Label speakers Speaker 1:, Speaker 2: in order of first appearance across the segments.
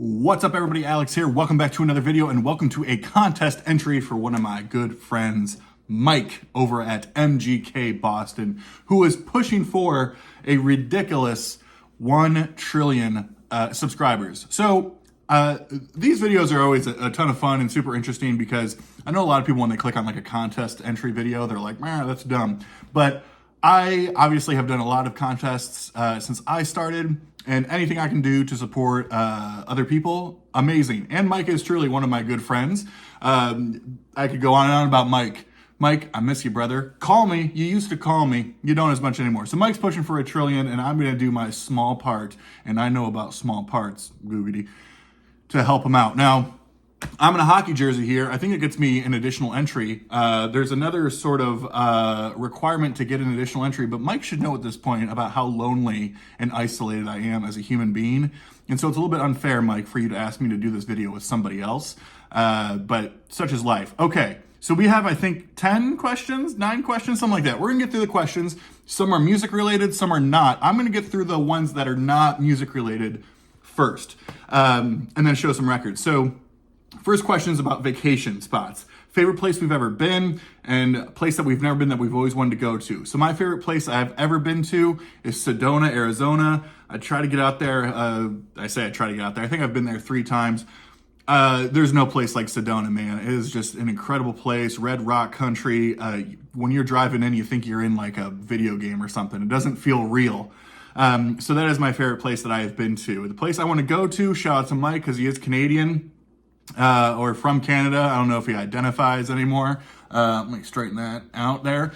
Speaker 1: What's up, everybody? Alex here. Welcome back to another video, and welcome to a contest entry for one of my good friends, Mike, over at MGK Boston, who is pushing for a ridiculous 1 trillion subscribers. So these videos are always a ton of fun and super interesting because I know a lot of people, when they click on like a contest entry video, they're like, man, that's dumb. But I obviously have done a lot of contests since I started, and anything I can do to support other people, amazing. And Mike is truly one of my good friends. I could go on and on about Mike. Mike, I miss you, brother. Call me. You used to call me. You don't as much anymore. So Mike's pushing for 1 trillion, and I'm going to do my small part, and I know about small parts, googity, to help him out. Now, I'm in a hockey jersey here. I think it gets me an additional entry. There's another sort of requirement to get an additional entry, but Mike should know at this point about how lonely and isolated I am as a human being. And so it's a little bit unfair, Mike, for you to ask me to do this video with somebody else. But such is life. Okay, so we have, I think, 10 questions, 9 questions, something like that. We're gonna get through the questions. Some are music related, some are not. I'm gonna get through the ones that are not music related first, and then show some records. So, first question is about vacation spots. Favorite place we've ever been, and a place that we've never been that we've always wanted to go to. So my favorite place I've ever been to is Sedona, Arizona. I try to get out there. I try to get out there. I think I've been there 3 times. There's no place like Sedona, man. It is just an incredible place. Red rock country. When you're driving in, you think you're in like a video game or something. It doesn't feel real. So that is my favorite place that I have been to. The place I want to go to, shout out to Mike because he is Canadian. Or from Canada. I don't know if he identifies anymore. Let me straighten that out there.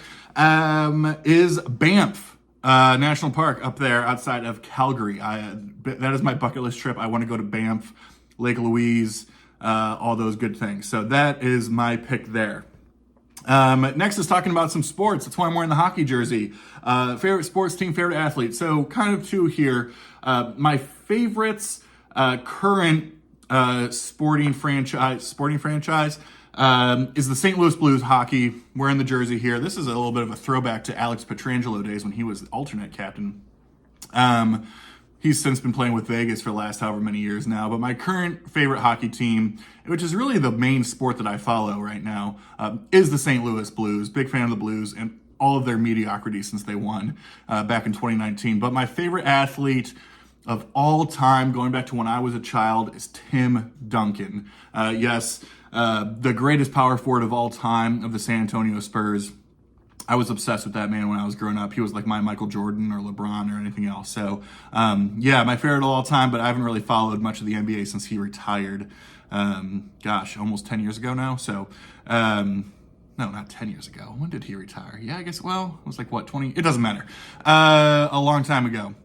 Speaker 1: Is Banff National Park up there outside of Calgary. That is my bucket list trip. I want to go to Banff, Lake Louise, all those good things. So that is my pick there. Next is talking about some sports. That's why I'm wearing the hockey jersey. Favorite sports team, favorite athlete. So kind of 2 here. My favorites, current sporting franchise is the St. Louis Blues hockey. Wearing the jersey here. This is a little bit of a throwback to Alex Pietrangelo days when he was the alternate captain. He's since been playing with Vegas for the last however many years now. But my current favorite hockey team, which is really the main sport that I follow right now, is the St. Louis Blues. Big fan of the Blues and all of their mediocrity since they won back in 2019. But my favorite athlete of all time, going back to when I was a child, is Tim Duncan. Yes, the greatest power forward of all time of the San Antonio Spurs. I was obsessed with that man when I was growing up. He was like my Michael Jordan or LeBron or anything else. So, yeah, my favorite of all time, but I haven't really followed much of the NBA since he retired. Gosh, almost 10 years ago now. So, no, not 10 years ago. When did he retire? Yeah, I guess, well, it was like, what, 20? It doesn't matter. A long time ago.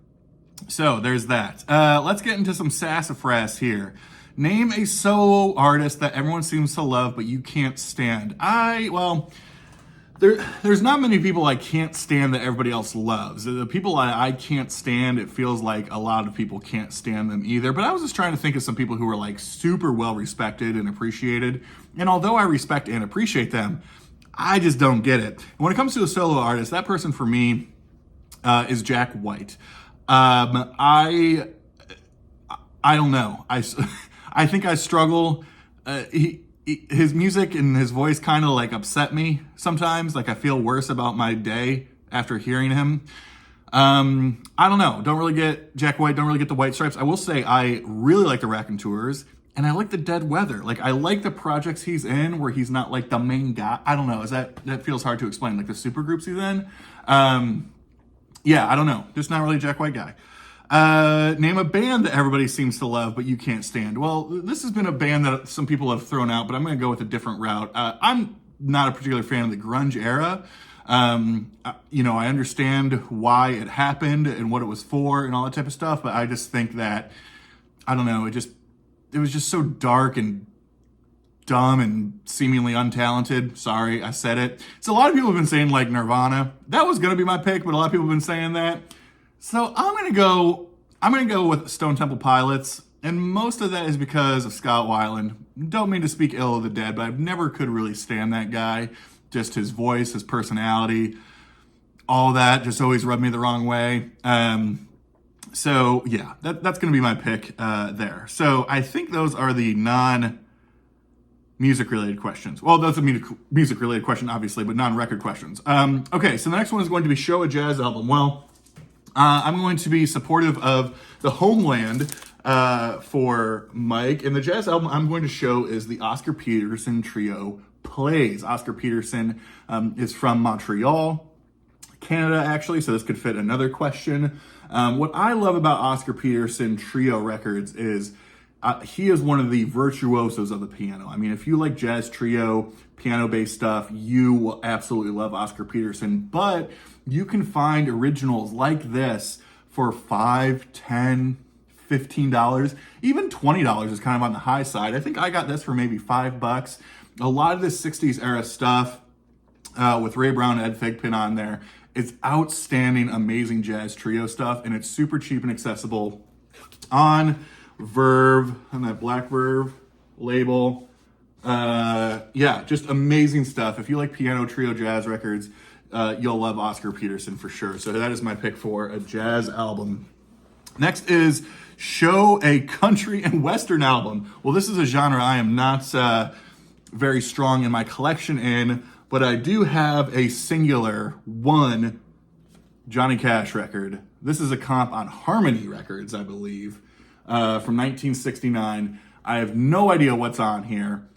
Speaker 1: So there's that. Let's get into some sassafras here. Name a solo artist that everyone seems to love, but you can't stand. There's not many people I can't stand that everybody else loves. The people I can't stand, it feels like a lot of people can't stand them either. But I was just trying to think of some people who are like super well respected and appreciated. And although I respect and appreciate them, I just don't get it. And when it comes to a solo artist, that person for me is Jack White. I don't know. I think I struggle. His music and his voice kind of like upset me sometimes. Like I feel worse about my day after hearing him. I don't know. Don't really get Jack White. Don't really get the White Stripes. I will say I really like the Raconteurs and I like the Dead Weather. Like I like the projects he's in where he's not like the main guy. I don't know. That feels hard to explain. Like the super groups he's in. Yeah, I don't know. Just not really a Jack White guy. Name a band that everybody seems to love, but you can't stand. Well, this has been a band that some people have thrown out, but I'm going to go with a different route. I'm not a particular fan of the grunge era. I understand why it happened and what it was for and all that type of stuff, but I just think that, I don't know, it was just so dark and dumb and seemingly untalented. Sorry, I said it. So a lot of people have been saying like Nirvana. That was going to be my pick, but a lot of people have been saying that. So I'm going to go with Stone Temple Pilots. And most of that is because of Scott Weiland. Don't mean to speak ill of the dead, but I never could really stand that guy. Just his voice, his personality, all that just always rubbed me the wrong way. So yeah, that's going to be my pick there. So I think those are the non-music related questions. Well, that's a music related question, obviously, but non-record questions. Okay, so the next one is going to be show a jazz album. Well, I'm going to be supportive of the Homeland for Mike, and the jazz album I'm going to show is the Oscar Peterson Trio Plays. Oscar Peterson is from Montreal, Canada, actually, so this could fit another question. What I love about Oscar Peterson Trio records is he is one of the virtuosos of the piano. I mean, if you like jazz trio, piano-based stuff, you will absolutely love Oscar Peterson, but you can find originals like this for $5, $10, $15, even $20 is kind of on the high side. I think I got this for maybe $5. A lot of this 60s era stuff with Ray Brown and Ed Thigpen on there. It's outstanding, amazing jazz trio stuff, and it's super cheap and accessible on Verve, on that Black Verve label. Yeah, just amazing stuff. If you like piano trio jazz records, you'll love Oscar Peterson for sure. So that is my pick for a jazz album. Next is show a country and western album. Well, this is a genre I am not very strong in my collection in, but I do have a singular one Johnny Cash record. This is a comp on Harmony Records, I believe, from 1969. I have no idea what's on here.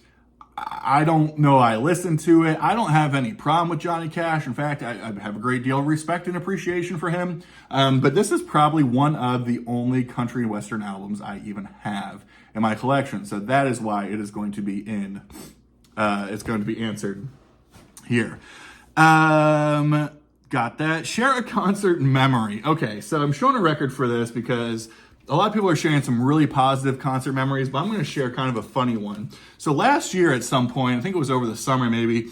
Speaker 1: I don't know. I listened to it. I don't have any problem with Johnny Cash. In fact, I have a great deal of respect and appreciation for him. But this is probably one of the only country and western albums I even have in my collection. So that is why it is going to be in. It's going to be answered here. Got that. Share a concert memory. Okay, so I'm showing a record for this because a lot of people are sharing some really positive concert memories, but I'm going to share kind of a funny one. So last year at some point, I think it was over the summer maybe,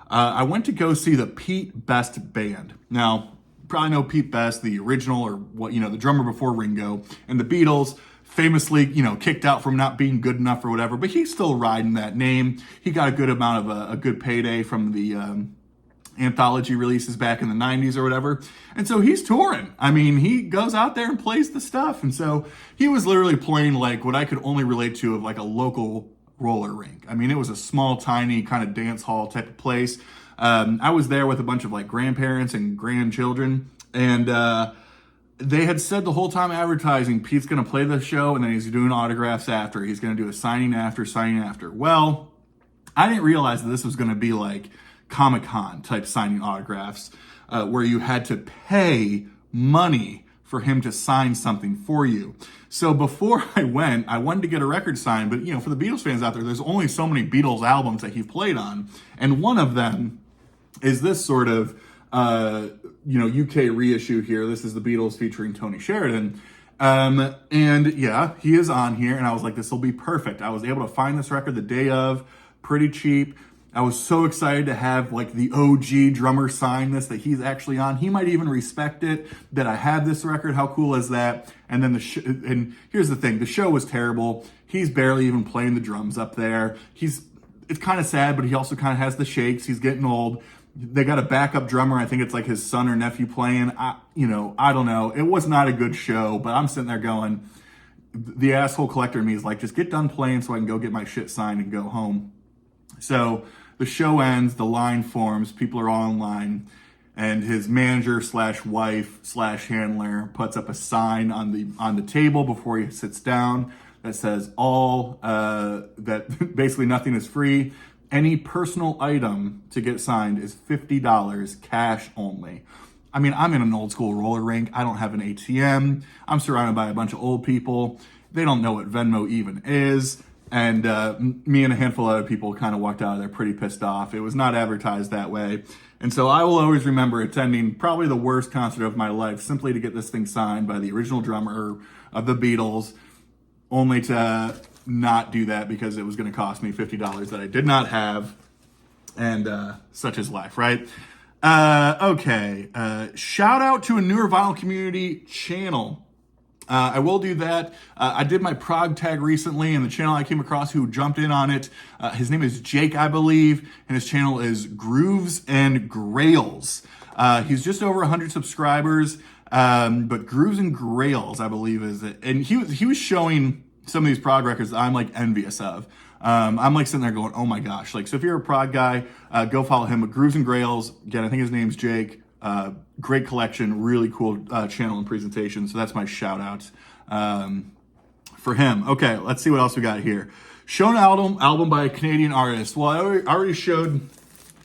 Speaker 1: I went to go see the Pete Best Band. Now, you probably know Pete Best, the original, or what, the drummer before Ringo, and the Beatles famously, kicked out from not being good enough or whatever, but he's still riding that name. He got a good amount of a good payday from the anthology releases back in the 90s or whatever. And so he's touring. I mean, he goes out there and plays the stuff. And so he was literally playing like what I could only relate to of like a local roller rink. I mean, it was a small, tiny kind of dance hall type of place. I was there with a bunch of like grandparents and grandchildren, and they had said the whole time advertising, Pete's going to play the show and then he's doing autographs after. He's going to do a signing after. Well, I didn't realize that this was going to be like Comic-Con type signing autographs, where you had to pay money for him to sign something for you. So before I wanted to get a record signed, but for the Beatles fans out there, there's only so many Beatles albums that he played on. And one of them is this sort of, UK reissue here. This is the Beatles featuring Tony Sheridan. And yeah, he is on here. And I was like, this will be perfect. I was able to find this record the day of, pretty cheap. I was so excited to have like the OG drummer sign this, that he's actually on. He might even respect it that I had this record. How cool is that? And then and here's the thing, the show was terrible. He's barely even playing the drums up there. It's kind of sad, but he also kind of has the shakes. He's getting old. They got a backup drummer. I think it's like his son or nephew playing. I don't know. It was not a good show, but I'm sitting there going, the asshole collector in me is like, just get done playing so I can go get my shit signed and go home. So the show ends, the line forms, people are all in line, and his manager / wife / handler puts up a sign on the table before he sits down that says that basically nothing is free. Any personal item to get signed is $50, cash only. I mean, I'm in an old school roller rink. I don't have an ATM. I'm surrounded by a bunch of old people. They don't know what Venmo even is. And me and a handful of other people kind of walked out of there pretty pissed off. It was not advertised that way. And so I will always remember attending probably the worst concert of my life simply to get this thing signed by the original drummer of the Beatles, only to not do that because it was going to cost me $50 that I did not have. And such is life, right? Okay. Shout out to a newer vinyl community channel. I will do that. I did my prog tag recently, and the channel I came across who jumped in on it, his name is Jake, I believe, and his channel is Grooves and Grails. He's just over 100 subscribers. But Grooves and Grails, I believe, is it. And he was showing some of these prog records that I'm like envious of. I'm like sitting there going, oh my gosh. Like, so if you're a prog guy, go follow him. But Grooves and Grails, again, I think his name's Jake. Great collection, really cool channel and presentation. So that's my shout out for him. Okay, let's see what else we got here. Shown album by a Canadian artist. Well, I already showed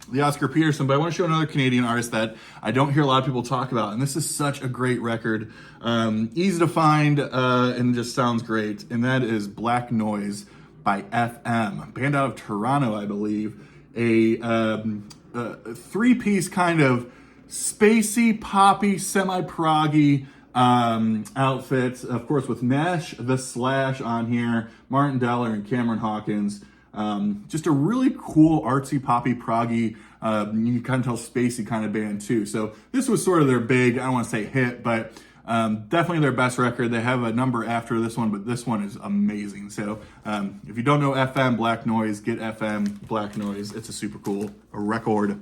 Speaker 1: the Oscar Peterson, but I want to show another Canadian artist that I don't hear a lot of people talk about. And this is such a great record. Easy to find and just sounds great. And that is Black Noise by FM. Band out of Toronto, I believe. A three-piece kind of spacey, poppy, semi-proggy outfit. Of course, with Nash the Slash on here, Martin Deller and Cameron Hawkins. Just a really cool, artsy, poppy, proggy, you can kind of tell spacey kind of band too. So this was sort of their big, I don't want to say hit, but definitely their best record. They have a number after this one, but this one is amazing. So if you don't know FM Black Noise, get FM Black Noise. It's a super cool record.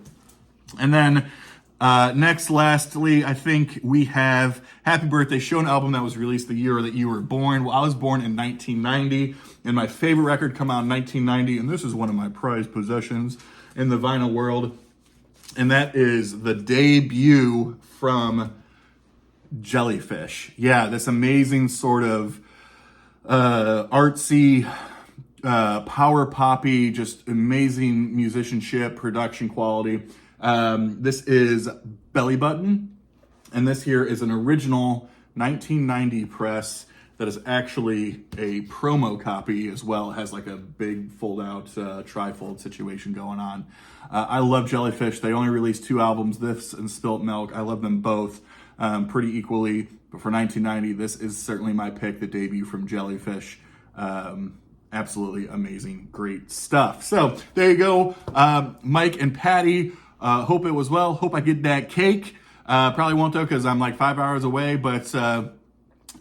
Speaker 1: And then lastly, I think we have Happy Birthday, Shown album that was released the year that you were born. Well, I was born in 1990, and my favorite record come out in 1990, and this is one of my prized possessions in the vinyl world, and that is the debut from Jellyfish. Yeah, this amazing sort of artsy, power poppy, just amazing musicianship, production quality. This is Belly Button, and this here is an original 1990 press that is actually a promo copy as well. It has like a big fold-out trifold situation going on. I love Jellyfish. They only released 2 albums, this and Spilt Milk. I love them both pretty equally, but for 1990, this is certainly my pick, the debut from Jellyfish. Absolutely amazing, great stuff. So there you go, Mike and Patty. Hope it was well. Hope I get that cake. Probably won't though, because I'm like 5 hours away, but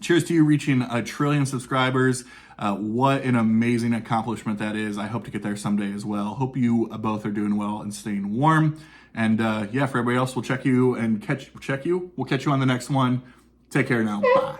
Speaker 1: cheers to you reaching 1 trillion subscribers. What an amazing accomplishment that is. I hope to get there someday as well. Hope you both are doing well and staying warm. And yeah, for everybody else, we'll check you on the next one. Take care now. Bye.